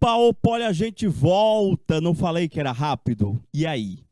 Opa, olha, a gente volta. Não falei que era rápido? E aí?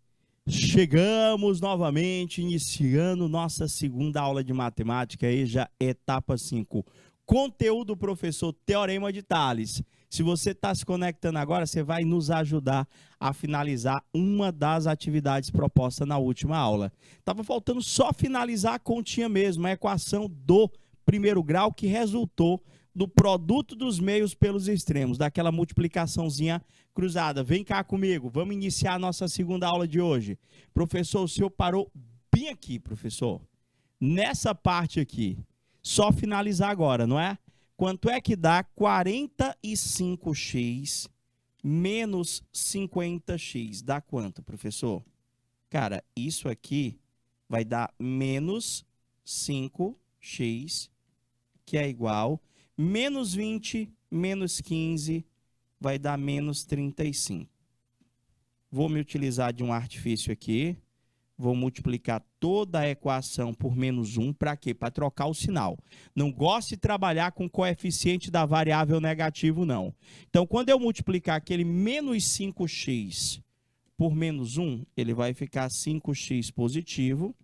Chegamos novamente, iniciando nossa segunda aula de matemática, aí já etapa 5. Conteúdo, professor, Teorema de Tales. Se você está se conectando agora, você vai nos ajudar a finalizar uma das atividades propostas na última aula. Estava faltando só finalizar a continha mesmo, a equação do primeiro grau que resultou do produto dos meios pelos extremos, daquela multiplicaçãozinha cruzada. Vem cá comigo, vamos iniciar a nossa segunda aula de hoje. Professor, o senhor parou bem aqui, professor. Nessa parte aqui, só finalizar agora, não é? Quanto é que dá 45x menos 50x? Dá quanto, professor? Cara, isso aqui vai dar menos 5x, que é igual menos 20, menos 15, vai dar menos 35. Vou me utilizar de um artifício aqui. Vou multiplicar toda a equação por menos 1. Para quê? Para trocar o sinal. Não gosto de trabalhar com coeficiente da variável negativo, não. Então, quando eu multiplicar aquele menos 5x por menos 1, ele vai ficar 5x positivo,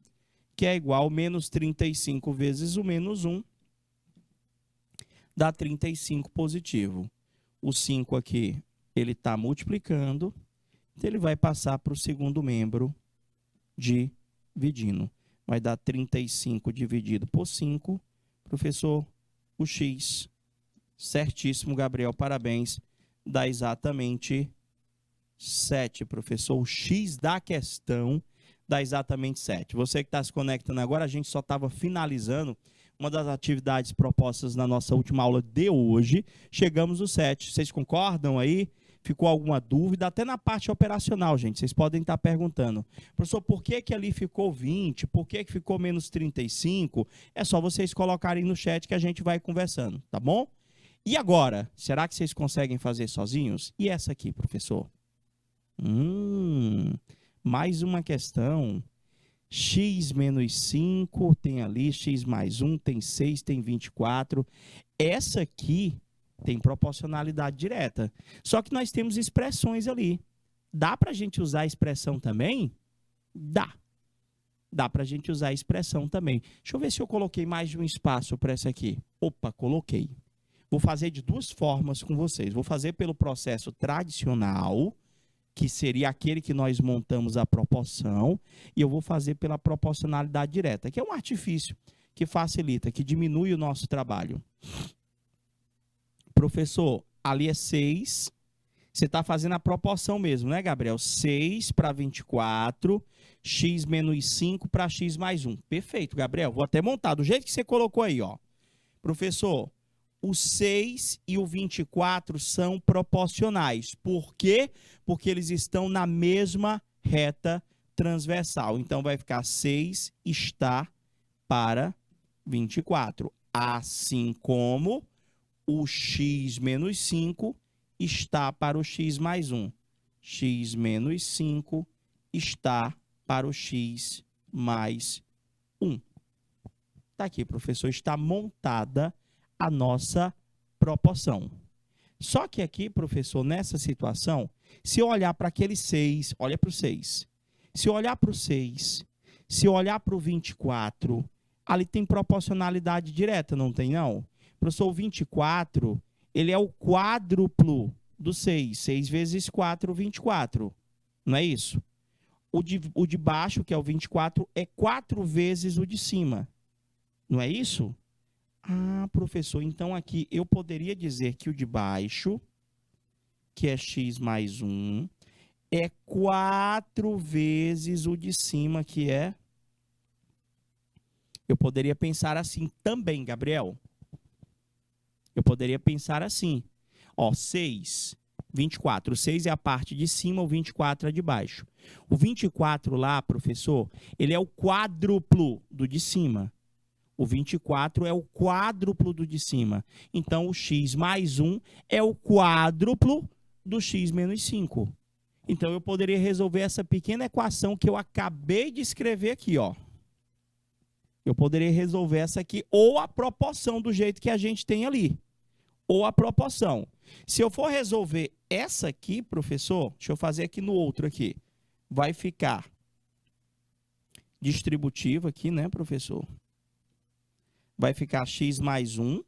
que é igual a menos 35 vezes o menos 1. Dá 35 positivo. O 5 aqui, ele está multiplicando, então ele vai passar para o segundo membro dividindo. Vai dar 35 dividido por 5. Professor, o x, certíssimo, Gabriel, parabéns, dá exatamente 7, professor. O x da questão dá exatamente 7. Você que está se conectando agora, a gente só estava finalizando uma das atividades propostas na nossa última aula de hoje. Chegamos no 7. Vocês concordam aí? Ficou alguma dúvida? Até na parte operacional, gente, vocês podem estar perguntando. Professor, por que que ali ficou 20? Por que que ficou menos 35? É só vocês colocarem no chat que a gente vai conversando, tá bom? E agora, será que vocês conseguem fazer sozinhos? E essa aqui, professor? Mais uma questão. X menos 5 tem ali, x mais 1 tem 6, tem 24. Essa aqui tem proporcionalidade direta. Só que nós temos expressões ali. Dá para a gente usar a expressão também? Dá. Dá para a gente usar a expressão também. Deixa eu ver se eu coloquei mais de um espaço para essa aqui. Opa, coloquei. Vou fazer de duas formas com vocês. Vou fazer pelo processo tradicional, que seria aquele que nós montamos a proporção, e eu vou fazer pela proporcionalidade direta, que é um artifício que facilita, que diminui o nosso trabalho. Professor, ali é 6, você está fazendo a proporção mesmo, né, Gabriel? 6 para 24, x menos 5 para x mais 1. Perfeito, Gabriel, vou até montar do jeito que você colocou aí, ó. Professor, o 6 e o 24 são proporcionais. Por quê? Porque eles estão na mesma reta transversal. Então, vai ficar 6 está para 24. Assim como o x menos 5 está para o x mais 1. X menos 5 está para o x mais 1. Está aqui, professor. Está montada a nossa proporção. Só que aqui, professor, nessa situação, se eu olhar para aquele 6, olha para o 6. Se eu olhar para o 6, se eu olhar para o 24, ali tem proporcionalidade direta, não tem não? Professor, o 24, ele é o quádruplo do 6. 6 vezes 4, 24. Não é isso? O de baixo, que é o 24, é 4 vezes o de cima. Não é isso? Ah, professor, então aqui eu poderia dizer que o de baixo, que é x mais 1, é 4 vezes o de cima, que é... Eu poderia pensar assim também, Gabriel. Eu poderia pensar assim. Ó, 6, 24. O 6 é a parte de cima, o 24 é de baixo. O 24 lá, professor, ele é o quádruplo do de cima. O 24 é o quádruplo do de cima. Então, o x mais 1 é o quádruplo do x menos 5. Então, eu poderia resolver essa pequena equação que eu acabei de escrever aqui, ó. Eu poderia resolver essa aqui, ou a proporção do jeito que a gente tem ali. ou a proporção. Se eu for resolver essa aqui, professor, deixa eu fazer aqui no outro aqui. Vai ficar distributiva aqui, né, professor? Vai ficar x mais 1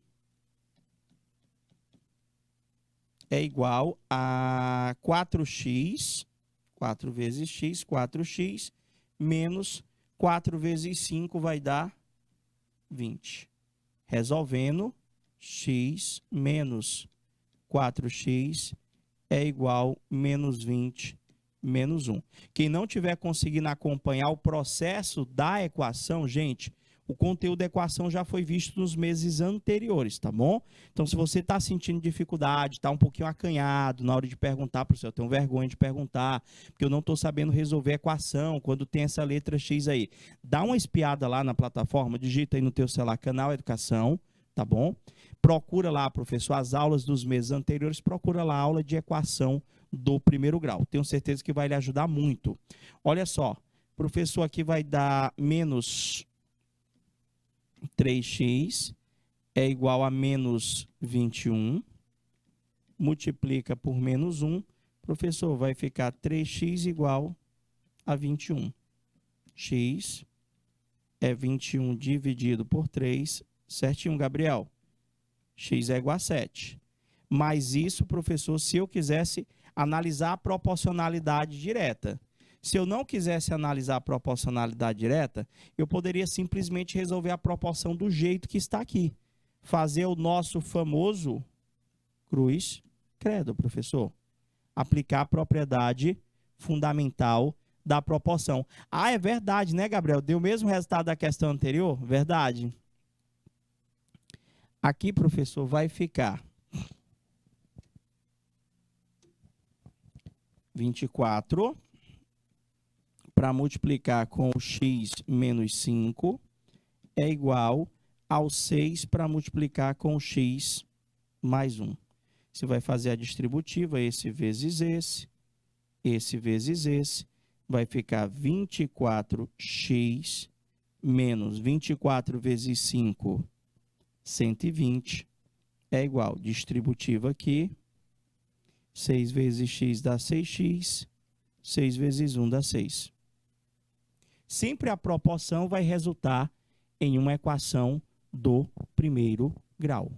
é igual a 4x, 4 vezes x, 4x, menos 4 vezes 5 vai dar 20. Resolvendo, x menos 4x é igual a menos 20 menos 1. Quem não tiver conseguindo acompanhar o processo da equação, gente, o conteúdo da equação já foi visto nos meses anteriores, tá bom? Então, se você está sentindo dificuldade, está um pouquinho acanhado na hora de perguntar, professor, eu tenho vergonha de perguntar, porque eu não estou sabendo resolver a equação, quando tem essa letra X aí. Dá uma espiada lá na plataforma, digita aí no teu celular, Canal Educação, tá bom? Procura lá, professor, as aulas dos meses anteriores, procura lá a aula de equação do primeiro grau. Tenho certeza que vai lhe ajudar muito. Olha só, professor aqui vai dar menos 3x é igual a menos 21, multiplica por menos 1, professor, vai ficar 3x igual a 21. X é 21 dividido por 3, certinho, Gabriel? X é igual a 7. Mas isso, professor, se eu quisesse analisar a proporcionalidade direta. Se eu não quisesse analisar a proporcionalidade direta, eu poderia simplesmente resolver a proporção do jeito que está aqui. Fazer o nosso famoso cruz credo, professor. Aplicar a propriedade fundamental da proporção. Ah, é verdade, né, Gabriel? Deu o mesmo resultado da questão anterior? Verdade. Aqui, professor, vai ficar 24 para multiplicar com o x menos 5 é igual ao 6 para multiplicar com o x mais 1. Você vai fazer a distributiva, esse vezes esse vezes esse, vai ficar 24x menos 24 vezes 5, 120, é igual, distributiva aqui, 6 vezes x dá 6x, 6 vezes 1 dá 6. Sempre a proporção vai resultar em uma equação do primeiro grau.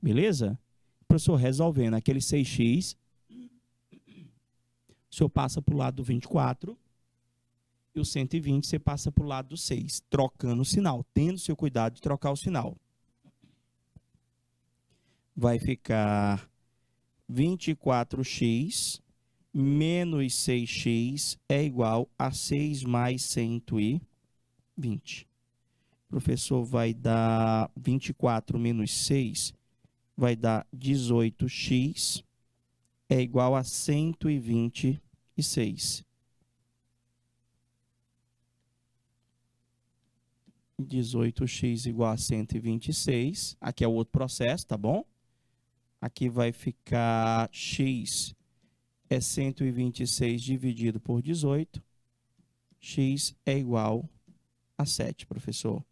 Beleza? Professor, resolvendo aquele 6x, o senhor passa para o lado do 24 e o 120 você passa para o lado do 6, trocando o sinal, tendo seu cuidado de trocar o sinal. Vai ficar 24x menos 6x é igual a 6 mais 120. O professor vai dar 24 menos 6, vai dar 18x, é igual a 126. 18x igual a 126. Aqui é o outro processo, tá bom? Aqui vai ficar x é 126 dividido por 18. X é igual a 7, professor.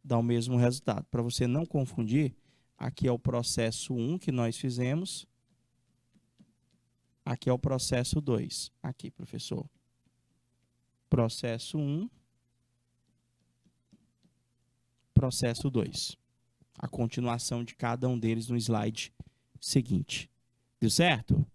Dá o mesmo resultado. Para você não confundir, aqui é o processo 1 que nós fizemos. Aqui é o processo 2. Aqui, professor. Processo 1. Processo 2. A continuação de cada um deles no slide seguinte. Deu certo?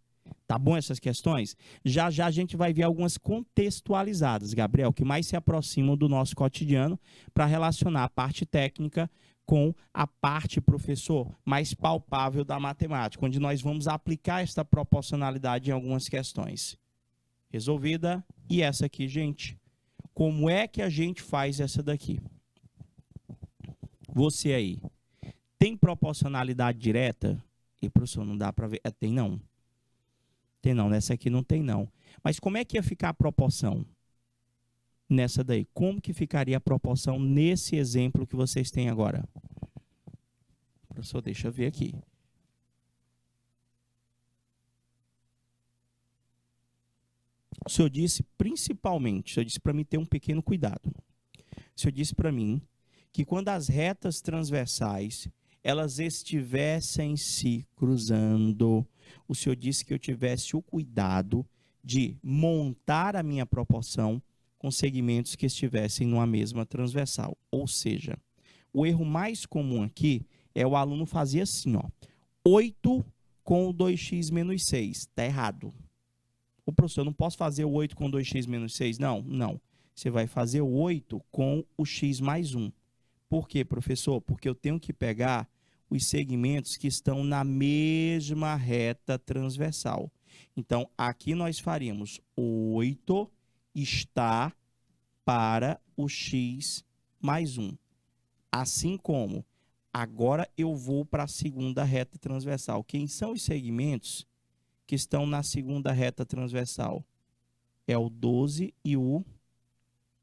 Tá bom essas questões? Já já a gente vai ver algumas contextualizadas, Gabriel, que mais se aproximam do nosso cotidiano para relacionar a parte técnica com a parte, professor, mais palpável da matemática, onde nós vamos aplicar esta proporcionalidade em algumas questões. Resolvida. E essa aqui, gente, como é que a gente faz essa daqui? Você aí, tem proporcionalidade direta? E, professor, não dá para ver. Tem não. Tem não, nessa aqui não tem não. Mas como é que ia ficar a proporção nessa daí? Como que ficaria a proporção nesse exemplo que vocês têm agora? Professor, deixa eu ver aqui. O senhor disse principalmente, o senhor disse para mim ter um pequeno cuidado. O senhor disse para mim que quando as retas transversais elas estivessem se cruzando, o senhor disse que eu tivesse o cuidado de montar a minha proporção com segmentos que estivessem numa mesma transversal. Ou seja, o erro mais comum aqui é o aluno fazer assim, ó, 8 com o 2x menos 6. Está errado. O professor, eu não posso fazer o 8 com 2x menos 6? Não, não. Você vai fazer o 8 com o x mais 1. Por quê, professor? Porque eu tenho que pegar os segmentos que estão na mesma reta transversal. Então, aqui nós faríamos 8 está para o x mais 1. Assim como, agora eu vou para a segunda reta transversal. Quem são os segmentos que estão na segunda reta transversal? É o 12 e o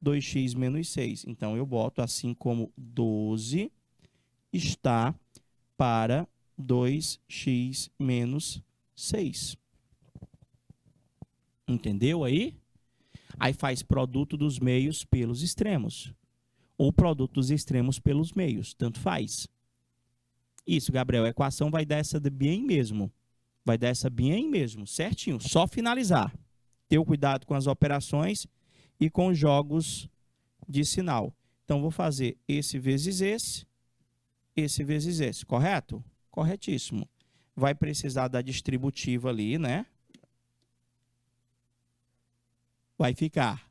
2x menos 6. Então, eu boto assim como 12 está para 2x menos 6. Entendeu aí? Aí faz produto dos meios pelos extremos. Ou produto dos extremos pelos meios. Tanto faz. Isso, Gabriel. A equação vai dar essa bem mesmo. Vai dar essa bem mesmo. Certinho. Só finalizar. Ter o cuidado com as operações e com os jogos de sinal. Então, vou fazer esse vezes esse vezes esse. Correto? Corretíssimo. Vai precisar da distributiva ali, né? Vai ficar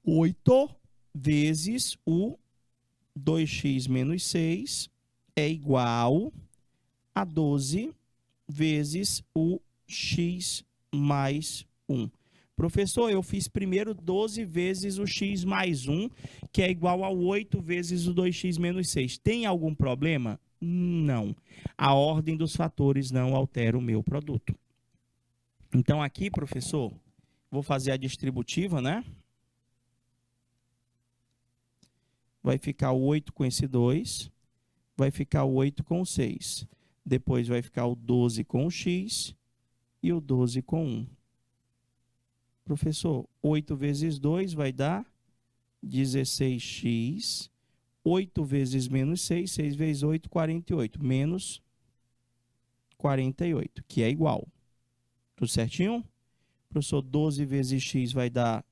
8 vezes o 2x menos 6 é igual a 12 vezes o x mais 1. Professor, eu fiz primeiro 12 vezes o x mais 1, que é igual a 8 vezes o 2x menos 6. Tem algum problema? Não. A ordem dos fatores não altera o meu produto. Então, aqui, professor, vou fazer a distributiva, né? Vai ficar o 8 com esse 2, vai ficar o 8 com o 6. Depois vai ficar o 12 com o x e o 12 com 1. Professor, 8 vezes 2 vai dar 16x. 8 vezes menos 6, 6 vezes 8, 48. Menos 48, que é igual. Tudo certinho? Professor, 12 vezes x vai dar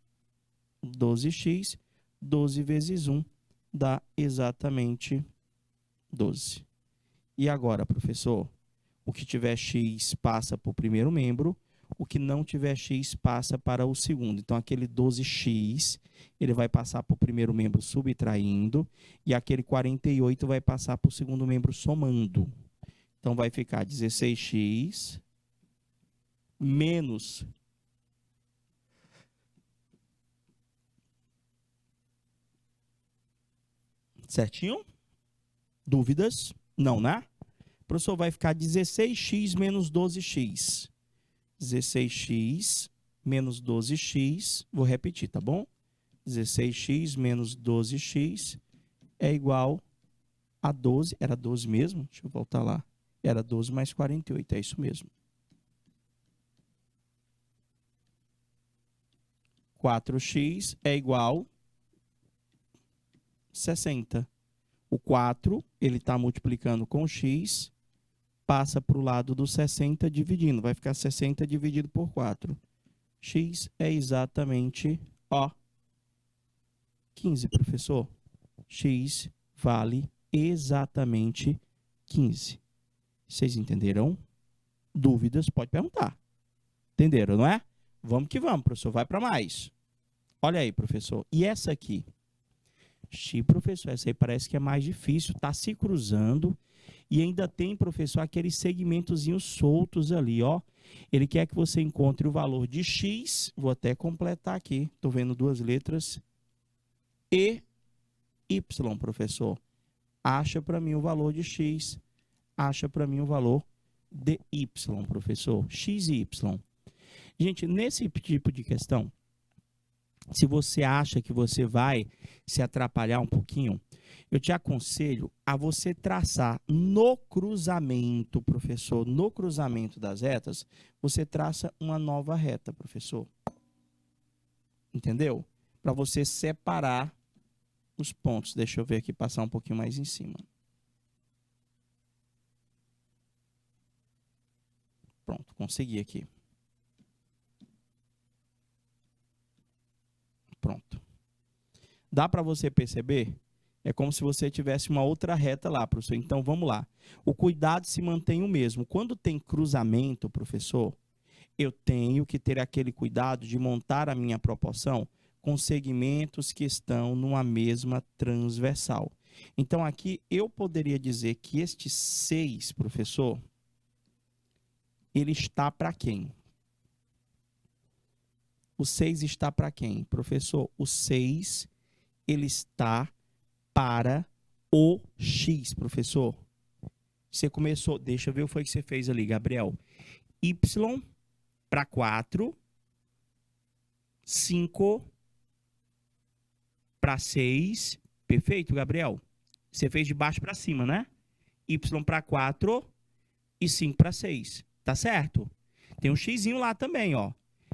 12x. 12 vezes 1 dá exatamente 12. E agora, professor? O que tiver x passa para o primeiro membro. O que não tiver x passa para o segundo. Então, aquele 12x, ele vai passar para o primeiro membro subtraindo. E aquele 48 vai passar para o segundo membro somando. Então, vai ficar 16x menos certinho? Dúvidas? Não, né? O professor vai ficar 16x menos 12x. 16x menos 12x, vou repetir, tá bom? 16x menos 12x é igual a 12, era 12 mesmo? Deixa eu voltar lá. Era 12 mais 48, é isso mesmo. 4x é igual a 60. O 4, ele está multiplicando com x, passa para o lado do 60 dividindo. Vai ficar 60 dividido por 4. X é exatamente, ó, 15, professor. X vale exatamente 15. Vocês entenderam? Dúvidas? Pode perguntar. Entenderam, não é? Vamos que vamos, professor. Vai para mais. Olha aí, professor. E essa aqui? Professor, essa aí parece que é mais difícil. Está se cruzando. E ainda tem, professor, aqueles segmentozinhos soltos ali, ó. Ele quer que você encontre o valor de x, vou até completar aqui, estou vendo duas letras, e y, professor. Acha para mim o valor de x, acha para mim o valor de y, professor. X e y. Gente, nesse tipo de questão, se você acha que você vai se atrapalhar um pouquinho, eu te aconselho a você traçar no cruzamento, professor, no cruzamento das retas, você traça uma nova reta, professor. Entendeu? Para você separar os pontos. Deixa eu ver aqui, passar um pouquinho mais em cima. Consegui aqui. Pronto. Dá para você perceber? É como se você tivesse uma outra reta lá, professor. Então, vamos lá. O cuidado se mantém o mesmo. Quando tem cruzamento, professor, eu tenho que ter aquele cuidado de montar a minha proporção com segmentos que estão numa mesma transversal. Então, aqui eu poderia dizer que este 6, professor, ele está para quem? O 6 está para quem? Professor, o 6, ele está para o X, professor. Você começou, deixa eu ver o que foi que você fez ali, Gabriel. Y para 4, 5 para 6. Perfeito, Gabriel? Você fez de baixo para cima, né? Y para 4 e 5 para 6. Tá certo? Tem um xzinho lá também, ó.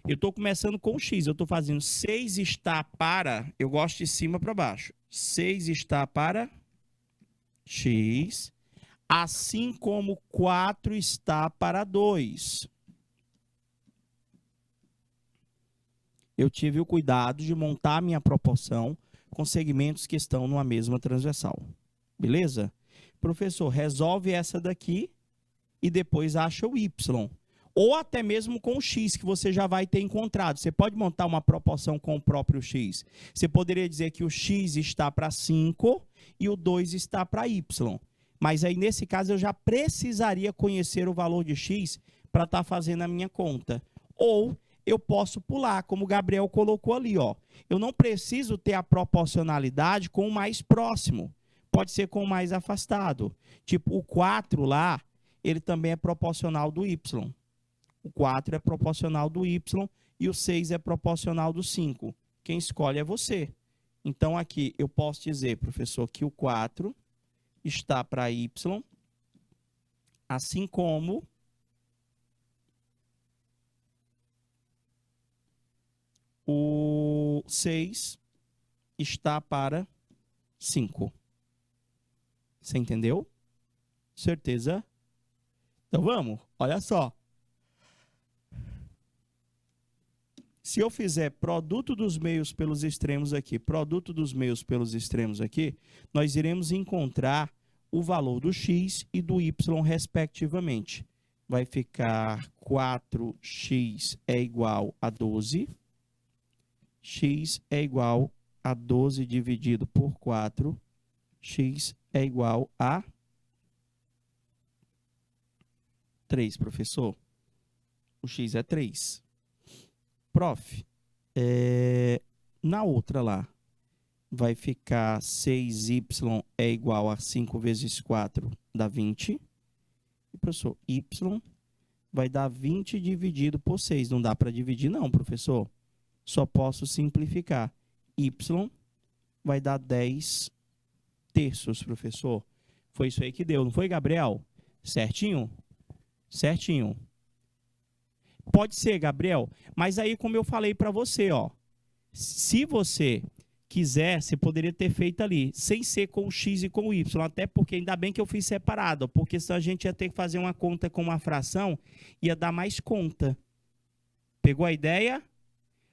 Eu estou começando com o x. Eu estou fazendo 6 está para... Eu gosto de cima para baixo. 6 está para x. Assim como 4 está para 2. Eu tive o cuidado de montar a minha proporção com segmentos que estão numa mesma transversal. Beleza? Professor, resolve essa daqui e depois acha o y. Ou até mesmo com o x, que você já vai ter encontrado. Você pode montar uma proporção com o próprio x. Você poderia dizer que o x está para 5 e o 2 está para y. Mas aí, nesse caso, eu já precisaria conhecer o valor de x para estar fazendo a minha conta. Ou eu posso pular, como o Gabriel colocou ali, ó. Eu não preciso ter a proporcionalidade com o mais próximo. Pode ser com o mais afastado. Tipo, o 4 lá, ele também é proporcional do y. O 4 é proporcional do y e o 6 é proporcional do 5. Quem escolhe é você. Então, aqui, eu posso dizer, professor, que o 4 está para y, assim como o 6 está para 5. Você entendeu? Certeza? Então, vamos. Olha só. Se eu fizer produto dos meios pelos extremos aqui, produto dos meios pelos extremos aqui, nós iremos encontrar o valor do x e do y, respectivamente. Vai ficar 4x é igual a 12. X é igual a 12 dividido por 4. X é igual a 3, professor. O x é 3. Prof, na outra lá, vai ficar 6y é igual a 5 vezes 4, dá 20. E, professor, y vai dar 20 dividido por 6. Não dá para dividir não, professor. Só posso simplificar. Y vai dar 10 terços, professor. Foi isso aí que deu, não foi, Gabriel? Certinho? Certinho. Pode ser, Gabriel, mas aí como eu falei para você, ó, se você quiser, você poderia ter feito ali, sem ser com o x e com o y, até porque ainda bem que eu fiz separado, porque senão a gente ia ter que fazer uma conta com uma fração, ia dar mais conta. Pegou a ideia?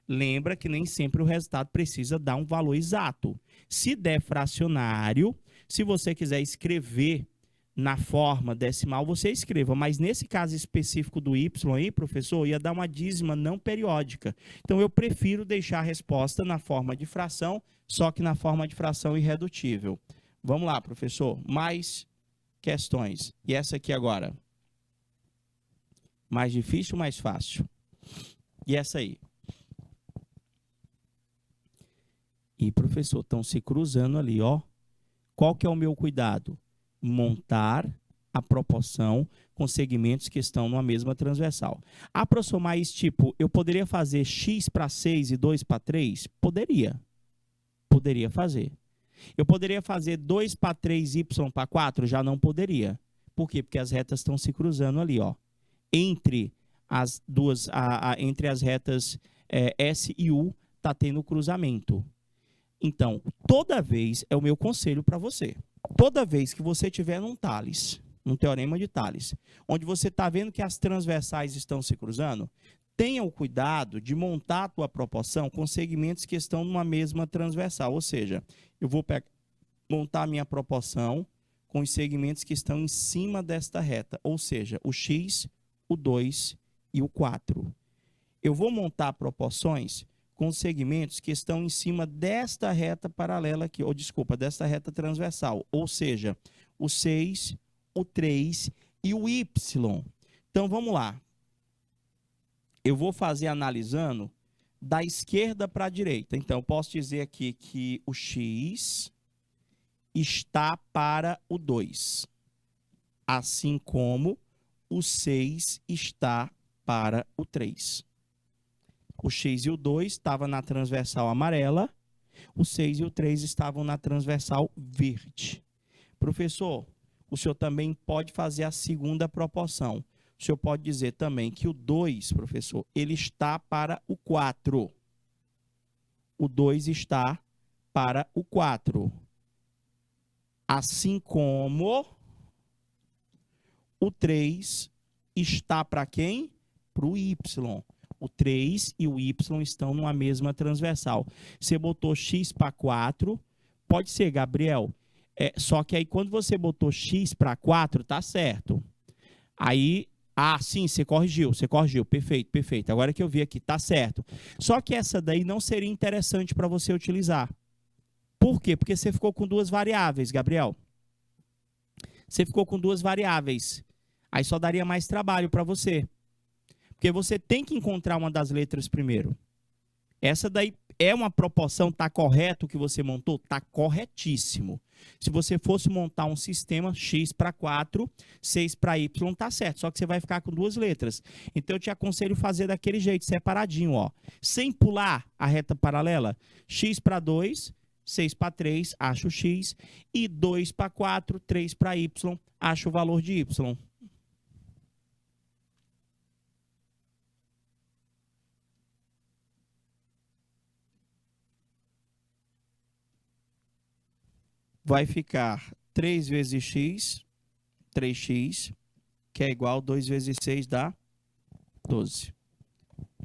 Lembra que nem sempre o resultado precisa dar um valor exato. Se der fracionário, se você quiser escrever na forma decimal, você escreva, mas nesse caso específico do y aí, professor, ia dar uma dízima não periódica. Então, eu prefiro deixar a resposta na forma de fração, só que na forma de fração irredutível. Vamos lá, professor. Mais questões. E essa aqui agora? Mais difícil ou mais fácil? E essa aí? E, professor, estão se cruzando ali, ó. Qual que é o meu cuidado? Montar a proporção com segmentos que estão numa mesma transversal. Aproximar esse tipo, eu poderia fazer x para 6 e 2 para 3? Poderia. Poderia fazer. Eu poderia fazer 2 para 3, y para 4? Já não poderia. Por quê? Porque as retas estão se cruzando ali, ó. Entre as duas, entre as retas S e U, está tendo cruzamento. Então, toda vez, é o meu conselho para você. Toda vez que você tiver num Tales um teorema de Tales, onde você está vendo que as transversais estão se cruzando, tenha o cuidado de montar a tua proporção com segmentos que estão numa mesma transversal. Ou seja, eu vou montar a minha proporção com os segmentos que estão em cima desta reta. Ou seja, o x, o 2 e o 4. Eu vou montar proporções com segmentos que estão em cima desta reta paralela aqui, ou desculpa, desta reta transversal. Ou seja, o 6, o 3 e o y. Então, vamos lá. Eu vou fazer analisando da esquerda para a direita. Então, eu posso dizer aqui que o x está para o 2, assim como o 6 está para o 3. O x e o 2 estavam na transversal amarela, o 6 e o 3 estavam na transversal verde. Professor, o senhor também pode fazer a segunda proporção. O senhor pode dizer também que o 2, professor, ele está para o 4. O 2 está para o 4. Assim como o 3 está para quem? Para o y. O 3 e o y estão numa mesma transversal. Você botou x para 4, pode ser, Gabriel. Só que aí quando você botou x para 4, tá certo. Aí, sim, você corrigiu, perfeito, perfeito. Agora que eu vi aqui, tá certo. Só que essa daí não seria interessante para você utilizar. Por quê? Porque você ficou com duas variáveis, Gabriel. Você ficou com duas variáveis. Aí só daria mais trabalho para você. Porque você tem que encontrar uma das letras primeiro. Essa daí é uma proporção, está correto o que você montou? Está corretíssimo. Se você fosse montar um sistema x para 4, 6 para y, está certo. Só que você vai ficar com duas letras. Então, eu te aconselho fazer daquele jeito, separadinho, ó. Sem pular a reta paralela. X para 2, 6 para 3, acho x. E 2 para 4, 3 para y, acho o valor de y. Vai ficar 3 vezes x, 3x, que é igual a 2 vezes 6 dá 12.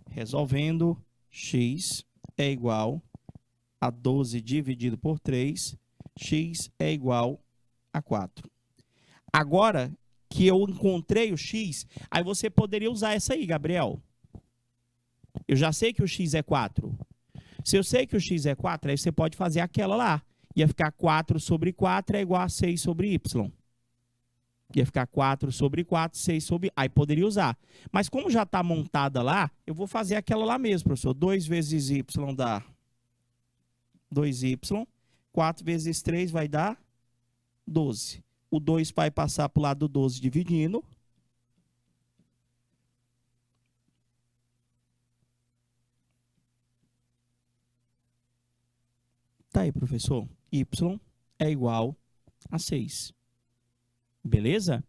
Resolvendo, x é igual a 12 dividido por 3, x é igual a 4. Agora que eu encontrei o x, aí você poderia usar essa aí, Gabriel. Eu já sei que o x é 4. Se eu sei que o x é 4, aí você pode fazer aquela lá. Ia ficar 4 sobre 4 é igual a 6 sobre y. Ia ficar 4 sobre 4, 6 sobre... Aí poderia usar. Mas como já está montada lá, eu vou fazer aquela lá mesmo, professor. 2 vezes y dá 2y. 4 vezes 3 vai dar 12. O 2 vai passar para o lado do 12 dividindo. Tá aí, professor. Y é igual a 6. Beleza?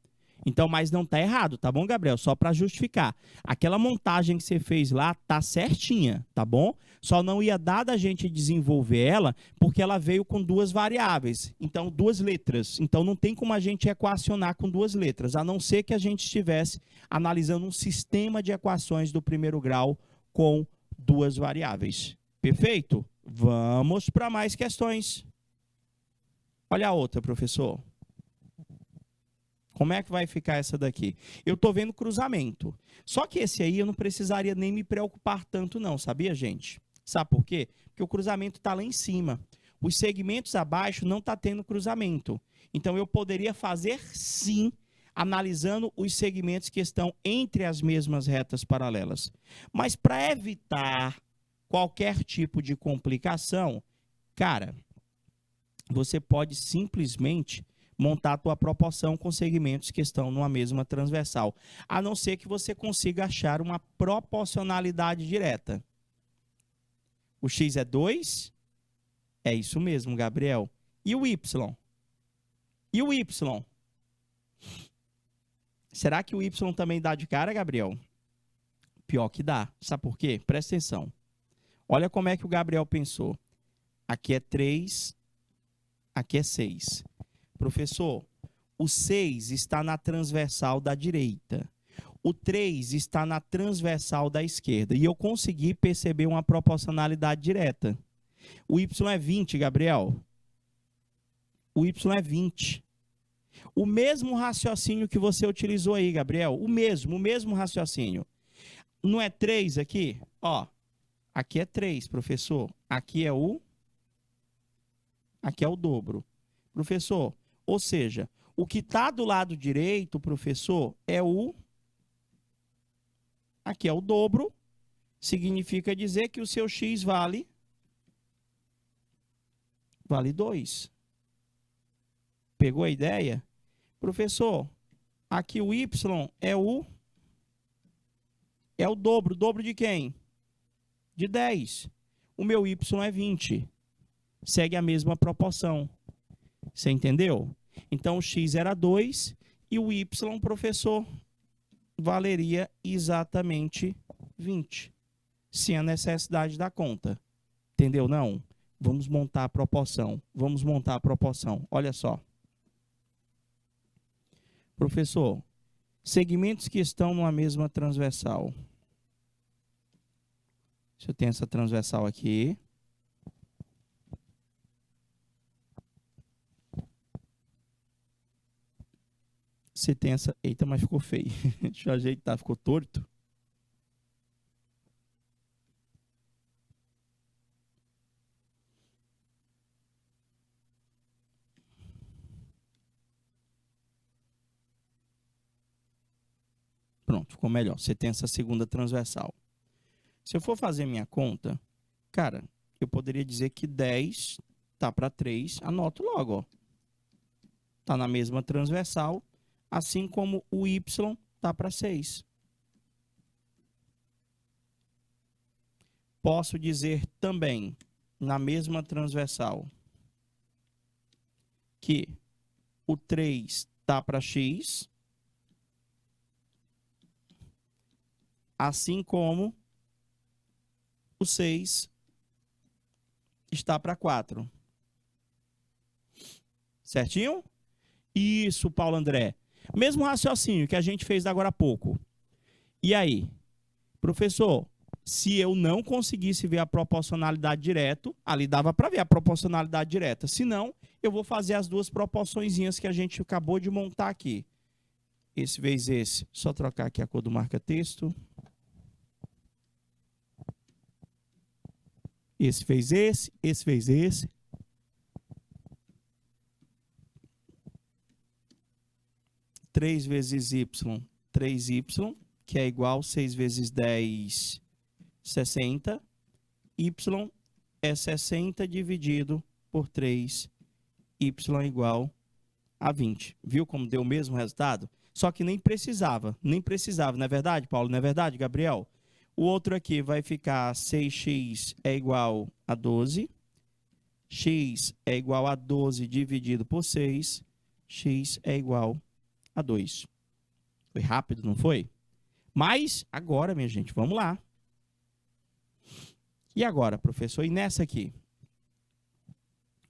Então, mas não tá errado, tá bom, Gabriel? Só para justificar. Aquela montagem que você fez lá tá certinha, tá bom? Só não ia dar da gente desenvolver ela porque ela veio com duas variáveis. Então, duas letras. Então, não tem como a gente equacionar com duas letras, a não ser que a gente estivesse analisando um sistema de equações do primeiro grau com duas variáveis. Perfeito? Vamos para mais questões. Olha a outra, professor. Como é que vai ficar essa daqui? Eu estou vendo cruzamento. Só que esse aí eu não precisaria nem me preocupar tanto não, sabia, gente? Sabe por quê? Porque o cruzamento está lá em cima. Os segmentos abaixo não está tendo cruzamento. Então, eu poderia fazer, sim, analisando os segmentos que estão entre as mesmas retas paralelas. Mas, para evitar qualquer tipo de complicação, cara, você pode simplesmente montar a tua proporção com segmentos que estão numa mesma transversal, a não ser que você consiga achar uma proporcionalidade direta. O x é 2? É isso mesmo, Gabriel. E o y? E o y? Será que o y também dá de cara, Gabriel? Pior que dá. Sabe por quê? Presta atenção. Olha como é que o Gabriel pensou. Aqui é 3, aqui é 6. Professor, O 6 está na transversal da direita. O 3 está na transversal da esquerda. E eu consegui perceber uma proporcionalidade direta. O y é 20, Gabriel. O y é 20. O mesmo raciocínio que você utilizou aí, Gabriel. O mesmo raciocínio. Não é 3 aqui? Ó, aqui é 3, professor. Aqui é o dobro. Professor, ou seja, o que está do lado direito, professor, é o... Aqui é o dobro. Significa dizer que o seu x vale 2. Pegou a ideia? Professor, aqui o y é o dobro. Dobro de quem? De 10. O meu y é 20. Segue a mesma proporção. Você entendeu? Então, o x era 2 e o y, professor, valeria exatamente 20. Sem a necessidade da conta. Entendeu? Não? Vamos montar a proporção. Vamos montar a proporção. Olha só. Professor, segmentos que estão numa mesma transversal. Se eu tenho essa transversal aqui. Você tem essa... Eita, mas ficou feio. Deixa eu ajeitar, ficou torto. Pronto, ficou melhor. Você tem essa segunda transversal. Se eu for fazer minha conta, cara, eu poderia dizer que 10 tá para 3. Anoto logo, ó. Tá na mesma transversal, assim como o y tá para 6. Posso dizer também, na mesma transversal, que o 3 tá para x, assim como o 6 está para 4. Certinho? Isso, Paulo André. Mesmo raciocínio que a gente fez agora há pouco. E aí? Professor, se eu não conseguisse ver a proporcionalidade direto, ali dava para ver a proporcionalidade direta. Se não, eu vou fazer as duas proporçõezinhas que a gente acabou de montar aqui. Esse vezes esse. Só trocar aqui a cor do marca-texto. Esse fez esse fez esse. Três vezes y, 3y, que é igual 6 vezes 10, 60. Y é 60 dividido por 3, y é igual a 20. Viu como deu o mesmo resultado? Só que nem precisava, não é verdade, Paulo? Não é verdade, Gabriel? O outro aqui vai ficar 6x é igual a 12. X é igual a 12 dividido por 6. X é igual a 2. Foi rápido, não foi? Mas agora, minha gente, vamos lá. E agora, professor? E nessa aqui?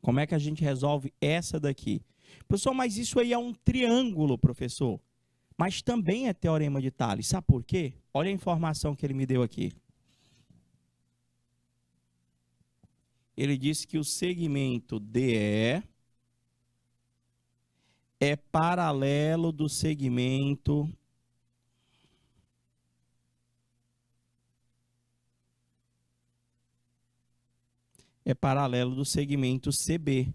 Como é que a gente resolve essa daqui? Professor, mas isso aí é um triângulo, professor. Mas também é teorema de Tales. Sabe por quê? Olha a informação que ele me deu aqui. Ele disse que o segmento DE é paralelo do segmento CB.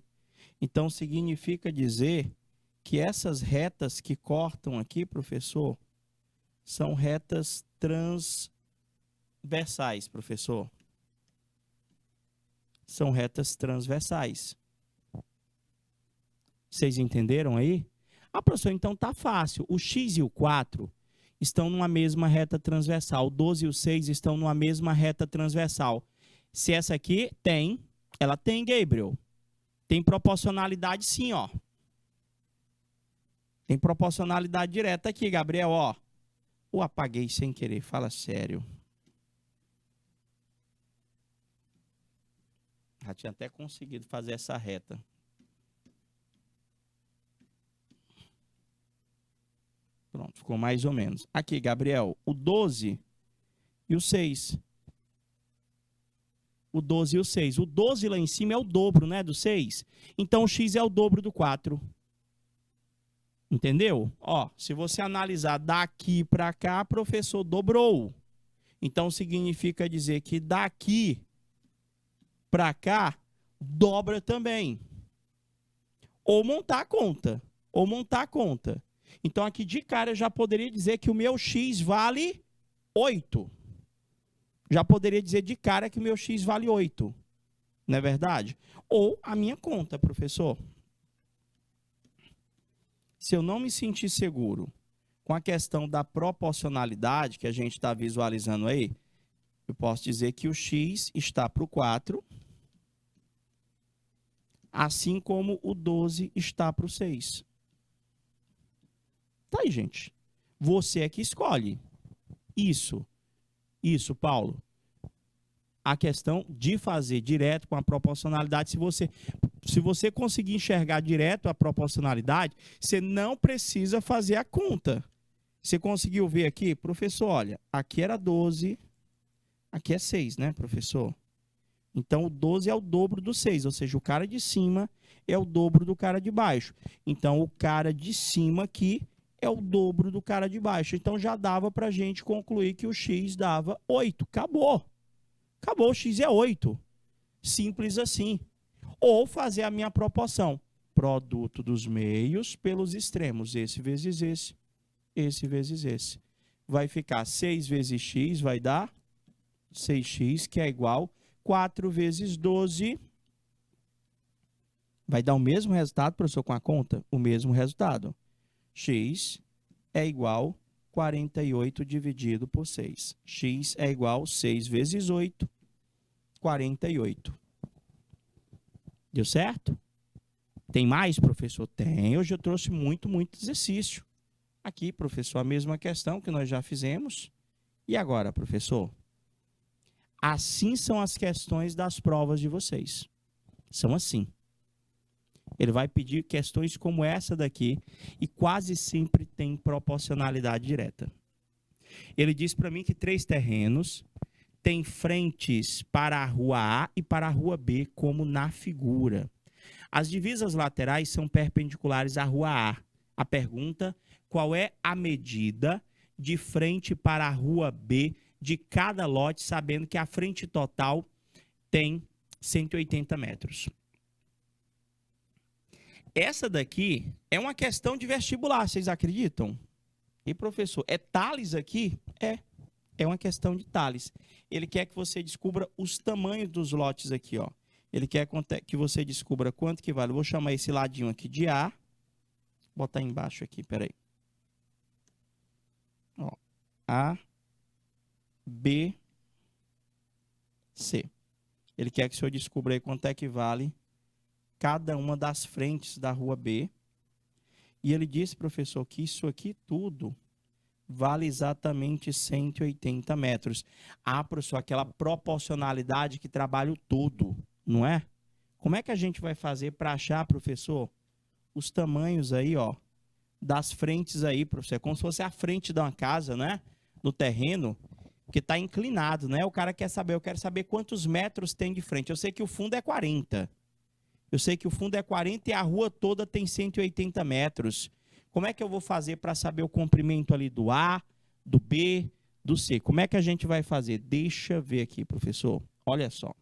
Então, significa dizer que essas retas que cortam aqui, professor, são retas transversais, professor. São retas transversais. Vocês entenderam aí? Ah, professor, então tá fácil. O x e o 4 estão numa mesma reta transversal. O 12 e o 6 estão numa mesma reta transversal. Se essa aqui tem, ela tem, Gabriel. Tem proporcionalidade sim, ó. Tem proporcionalidade direta aqui, Gabriel, ó. Ou apaguei sem querer, fala sério. Já tinha até conseguido fazer essa reta. ficou mais ou menos. Aqui, Gabriel, o 12 e o 6. O 12 e o 6. O 12 lá em cima é o dobro, né, do 6. Então, o x é o dobro do 4. Entendeu? Ó, se você analisar daqui para cá, professor, dobrou. Então, significa dizer que daqui para cá, dobra também. Ou montar a conta. Ou montar a conta. Então, aqui de cara, eu já poderia dizer que o meu x vale 8. Já poderia dizer de cara que o meu x vale 8. Não é verdade? Ou a minha conta, professor. Se eu não me sentir seguro com a questão da proporcionalidade que a gente está visualizando aí, eu posso dizer que o x está para o 4, assim como o 12 está para o 6. Tá aí, gente. Você é que escolhe. Isso, Paulo. A questão de fazer direto com a proporcionalidade, se você conseguir enxergar direto a proporcionalidade, você não precisa fazer a conta. Você conseguiu ver aqui? Professor, olha, aqui era 12, aqui é 6, né, professor? Então, o 12 é o dobro do 6, ou seja, o cara de cima é o dobro do cara de baixo. Então, o cara de cima aqui é o dobro do cara de baixo. Então, já dava para a gente concluir que o x dava 8. Acabou. Acabou, o x é 8. Simples assim. Ou fazer a minha proporção. Produto dos meios pelos extremos. Esse vezes esse. Esse vezes esse. Vai ficar 6 vezes x, vai dar 6x, que é igual 4 vezes 12. Vai dar o mesmo resultado, professor, com a conta? O mesmo resultado. X é igual 48 dividido por 6. X é igual 6 vezes 8, 48. Deu certo? Tem mais, professor? Tem. Hoje eu trouxe muito exercício. Aqui, professor, a mesma questão que nós já fizemos. E agora, professor? Assim são as questões das provas de vocês. São assim. Ele vai pedir questões como essa daqui e quase sempre tem proporcionalidade direta. Ele diz para mim que 3 terrenos têm frentes para a rua A e para a rua B, como na figura. As divisas laterais são perpendiculares à rua A. A pergunta: qual é a medida de frente para a rua B de cada lote, sabendo que a frente total tem 180 metros? Essa daqui é uma questão de vestibular, vocês acreditam? E, professor, é Tales aqui? É uma questão de Tales. Ele quer que você descubra os tamanhos dos lotes aqui, ó. Ele quer que você descubra quanto que vale. Eu vou chamar esse ladinho aqui de A. Vou botar embaixo aqui, peraí. Ó, A, B, C. Ele quer que o senhor descubra aí quanto é que vale cada uma das frentes da rua B. E ele disse, professor, que isso aqui tudo vale exatamente 180 metros. Ah, professor, aquela proporcionalidade que trabalha o todo, não é? Como é que a gente vai fazer para achar, professor, os tamanhos aí, ó, das frentes aí, professor? É como se fosse a frente de uma casa, né? No terreno, porque está inclinado, né? O cara quer saber, eu quero saber quantos metros tem de frente. Eu sei que o fundo é 40. Eu sei que o fundo é 40 e a rua toda tem 180 metros. Como é que eu vou fazer para saber o comprimento ali do A, do B, do C? Como é que a gente vai fazer? Deixa eu ver aqui, professor. Olha só.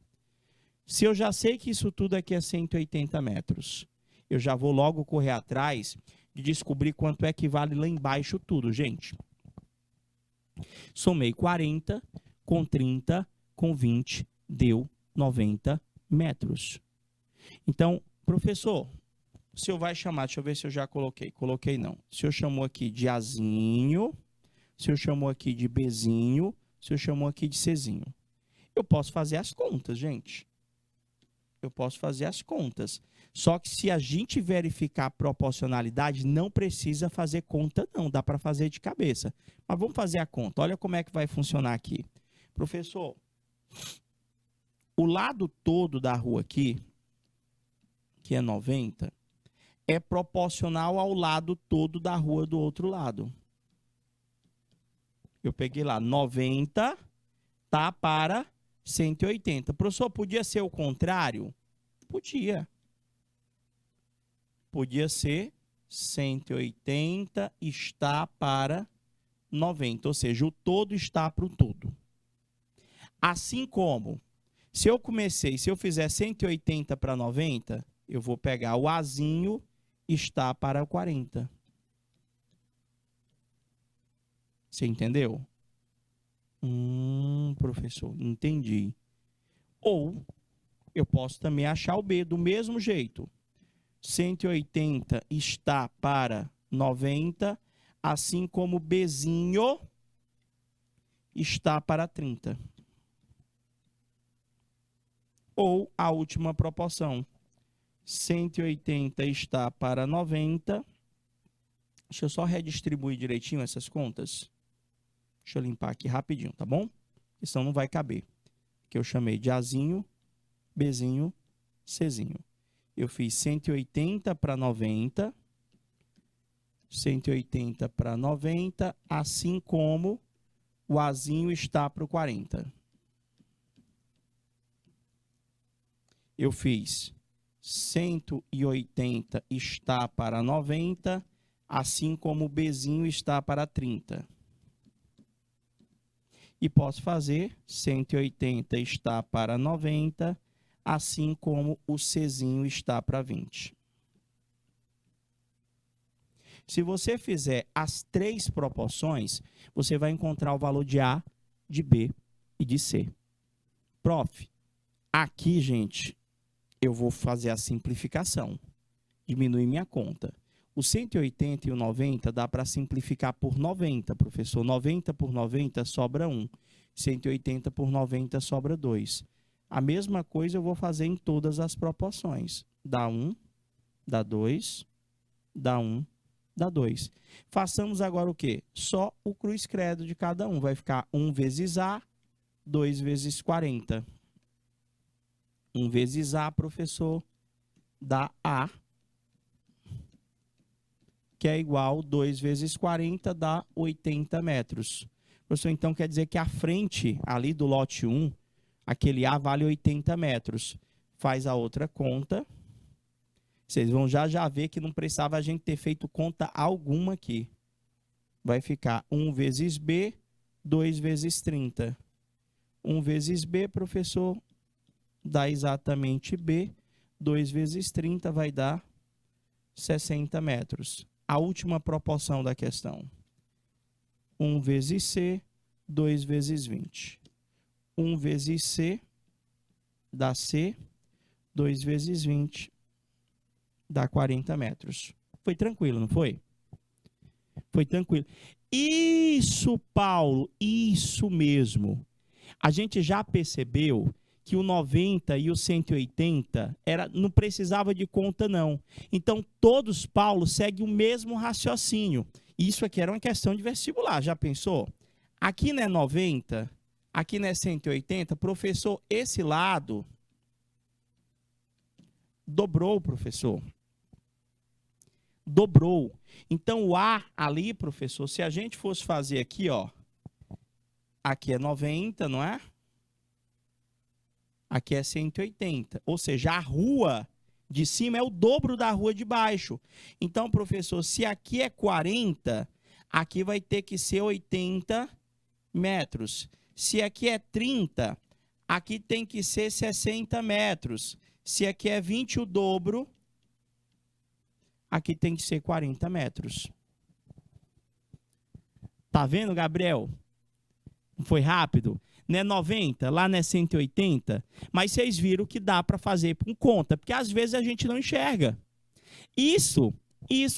Se eu já sei que isso tudo aqui é 180 metros, eu já vou logo correr atrás de descobrir quanto é que vale lá embaixo tudo, gente. Somei 40 com 30 com 20, deu 90 metros. Então, professor, o senhor vai chamar, deixa eu ver se eu já coloquei. Coloquei não. O senhor chamou aqui de Azinho, o senhor chamou aqui de Bzinho, o senhor chamou aqui de Czinho. Eu posso fazer as contas, gente. Eu posso fazer as contas. Só que se a gente verificar a proporcionalidade, não precisa fazer conta não, dá para fazer de cabeça. Mas vamos fazer a conta. Olha como é que vai funcionar aqui. Professor, o lado todo da rua aqui, que é 90, é proporcional ao lado todo da rua do outro lado. Eu peguei lá, 90 tá para 180. Professor, podia ser o contrário? Podia. Podia ser 180 está para 90, ou seja, o todo está para o todo. Assim como, se eu fizer 180 para 90, eu vou pegar o Azinho está para 40. Você entendeu? Professor, entendi. Ou eu posso também achar o B do mesmo jeito. 180 está para 90, assim como Bzinho está para 30. Ou a última proporção. 180 está para 90. Deixa eu só redistribuir direitinho essas contas. Deixa eu limpar aqui rapidinho, tá bom? Porque senão não vai caber. Que eu chamei de Azinho, Bzinho, Czinho. Eu fiz 180 para 90, 180 para 90, assim como o Azinho está para o 40. Eu fiz 180 está para 90, assim como o Bzinho está para 30. E posso fazer 180 está para 90, assim como o Czinho está para 20. Se você fizer as três proporções, você vai encontrar o valor de A, de B e de C. Prof, aqui, gente, eu vou fazer a simplificação. Diminuir minha conta. O 180 e o 90 dá para simplificar por 90, professor. 90 por 90 sobra 1. 180 por 90 sobra 2. A mesma coisa eu vou fazer em todas as proporções. Dá 1, dá 2, dá 1, dá 2. Façamos agora o quê? Só o cruz credo de cada um. Vai ficar 1 vezes A, 2 vezes 40. 1 vezes A, professor, dá A, que é igual 2 vezes 40, dá 80 metros. Professor, então quer dizer que a frente ali do lote 1, aquele A vale 80 metros. Faz a outra conta. Vocês vão já ver que não precisava a gente ter feito conta alguma aqui. Vai ficar 1 vezes B, 2 vezes 30. 1 vezes B, professor, dá exatamente B. 2 vezes 30 vai dar 60 metros. A última proporção da questão. 1 vezes C, 2 vezes 20. 1 vezes C dá C, 2 vezes 20 dá 40 metros. Foi tranquilo, não foi? Foi tranquilo. Isso, Paulo, isso mesmo. A gente já percebeu que o 90 e o 180 não precisava de conta, não. Então, todos, Paulo, seguem o mesmo raciocínio. Isso aqui era uma questão de vestibular, já pensou? Aqui não é 90, aqui não é 180, professor, esse lado dobrou, professor. Dobrou. Então, o A ali, professor, se a gente fosse fazer aqui, ó, aqui é 90, não é? Aqui é 180. Ou seja, a rua de cima é o dobro da rua de baixo. Então, professor, se aqui é 40, aqui vai ter que ser 80 metros. Se aqui é 30, aqui tem que ser 60 metros. Se aqui é 20, o dobro, aqui tem que ser 40 metros. Tá vendo, Gabriel? Foi rápido? Não é 90, lá não é 180, mas vocês viram que dá para fazer com conta, porque às vezes a gente não enxerga. Isso,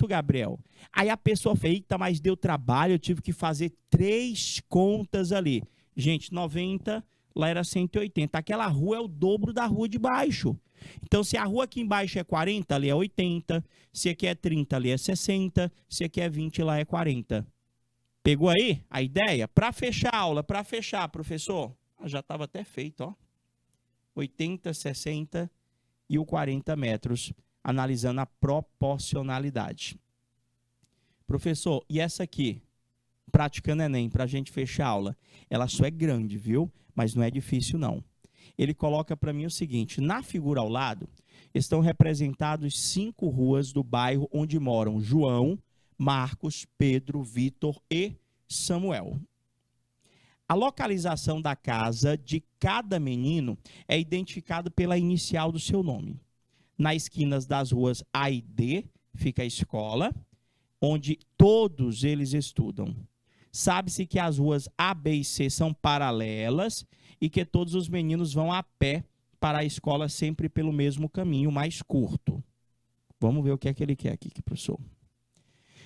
Gabriel. Aí a pessoa fala, eita, mas deu trabalho, eu tive que fazer 3 contas ali. Gente, 90, lá era 180. Aquela rua é o dobro da rua de baixo. Então, se a rua aqui embaixo é 40, ali é 80. Se aqui é 30, ali é 60. Se aqui é 20, lá é 40. Pegou aí a ideia? Para fechar a aula, para fechar, professor. Já estava até feito, ó. 80, 60 e o 40 metros, analisando a proporcionalidade. Professor, e essa aqui? praticando Enem, para a gente fechar a aula. Ela só é grande, viu? Mas não é difícil, não. Ele coloca para mim o seguinte: na figura ao lado, estão representados 5 ruas do bairro onde moram João, Marcos, Pedro, Vitor e Samuel. A localização da casa de cada menino é identificada pela inicial do seu nome. Nas esquinas das ruas A e D fica a escola, onde todos eles estudam. Sabe-se que as ruas A, B e C são paralelas e que todos os meninos vão a pé para a escola sempre pelo mesmo caminho, mais curto. Vamos ver o que é que ele quer aqui, professor.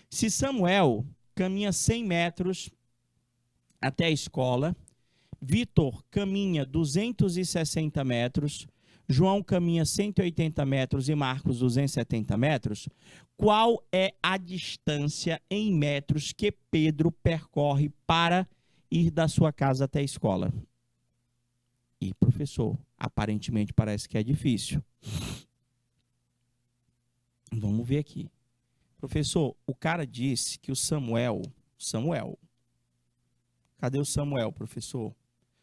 Se Samuel caminha 100 metros até a escola, Vitor caminha 260 metros, João caminha 180 metros e Marcos 270 metros, qual é a distância em metros que Pedro percorre para ir da sua casa até a escola? E, professor, aparentemente parece que é difícil. Vamos ver aqui. Professor, o cara disse que o Samuel, cadê o Samuel, professor?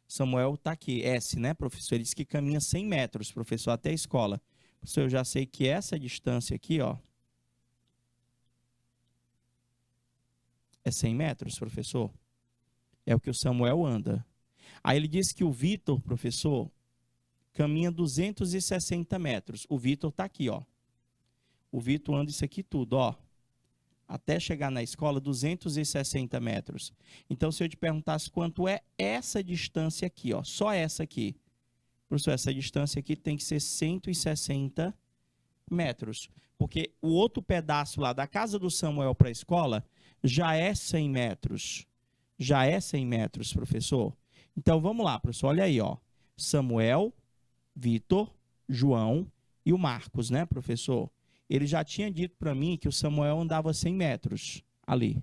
Samuel está aqui, S, né, professor? Ele disse que caminha 100 metros, professor, até a escola. Professor, eu já sei que essa distância aqui, ó, é 100 metros, professor. É o que o Samuel anda. Aí ele disse que o Vitor, professor, caminha 260 metros. O Vitor está aqui, ó. O Vitor anda isso aqui tudo, ó. Até chegar na escola, 260 metros. Então, se eu te perguntasse quanto é essa distância aqui, ó, só essa aqui. Professor, essa distância aqui tem que ser 160 metros. Porque o outro pedaço lá da casa do Samuel para a escola já é 100 metros. Já é 100 metros, professor. Então, vamos lá, professor. Olha aí, ó. Samuel, Vitor, João e o Marcos, né, professor? Ele já tinha dito para mim que o Samuel andava 100 metros ali.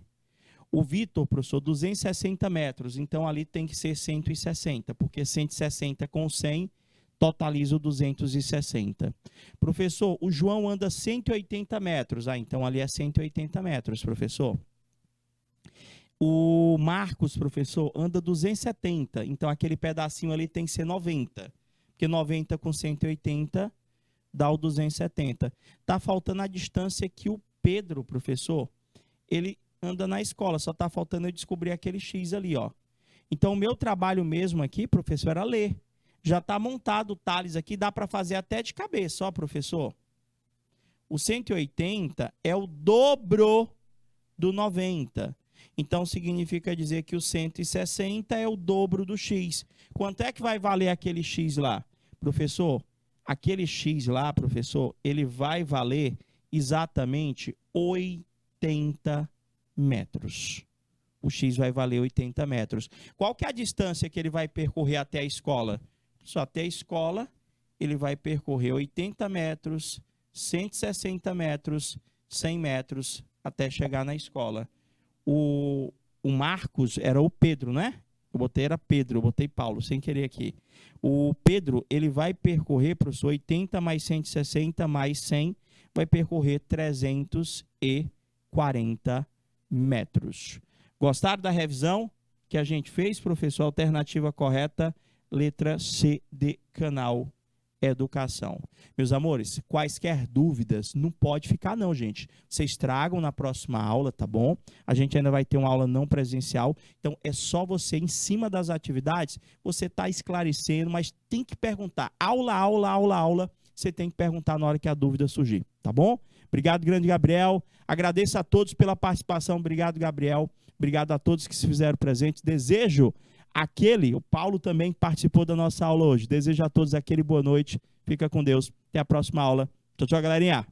O Vitor, professor, 260 metros. Então, ali tem que ser 160, porque 160 com 100 totaliza o 260. Professor, o João anda 180 metros. Ah, então ali é 180 metros, professor. O Marcos, professor, anda 270. Então, aquele pedacinho ali tem que ser 90. Porque 90 com 180 dá o 270. Está faltando a distância que o Pedro, professor, ele anda na escola. Só está faltando eu descobrir aquele X ali, ó. Então, o meu trabalho mesmo aqui, professor, era ler. Já está montado o Thales aqui, dá para fazer até de cabeça, ó, professor. O 180 é o dobro do 90. Então, significa dizer que o 160 é o dobro do X. Quanto é que vai valer aquele X lá? Professor, aquele X lá, professor, ele vai valer exatamente 80 metros. O X vai valer 80 metros. Qual que é a distância que ele vai percorrer até a escola? Só até a escola, ele vai percorrer 80 metros, 160 metros, 100 metros, até chegar na escola. O Marcos era o Pedro, né? Eu botei era Pedro, eu botei Paulo, sem querer aqui. O Pedro, ele vai percorrer, professor, 80 mais 160 mais 100, vai percorrer 340 metros. Gostaram da revisão que a gente fez, professor? Alternativa correta, letra C de canal Educação. Meus amores, quaisquer dúvidas, não pode ficar não, gente. Vocês tragam na próxima aula, tá bom? A gente ainda vai ter uma aula não presencial, então é só você, em cima das atividades, você tá esclarecendo, mas tem que perguntar. Aula, você tem que perguntar na hora que a dúvida surgir, tá bom? Obrigado, grande Gabriel. Agradeço a todos pela participação. Obrigado, Gabriel. Obrigado a todos que se fizeram presentes. Desejo o Paulo também participou da nossa aula hoje. Desejo a todos aquele boa noite. Fica com Deus. Até a próxima aula. Tchau, tchau, galerinha.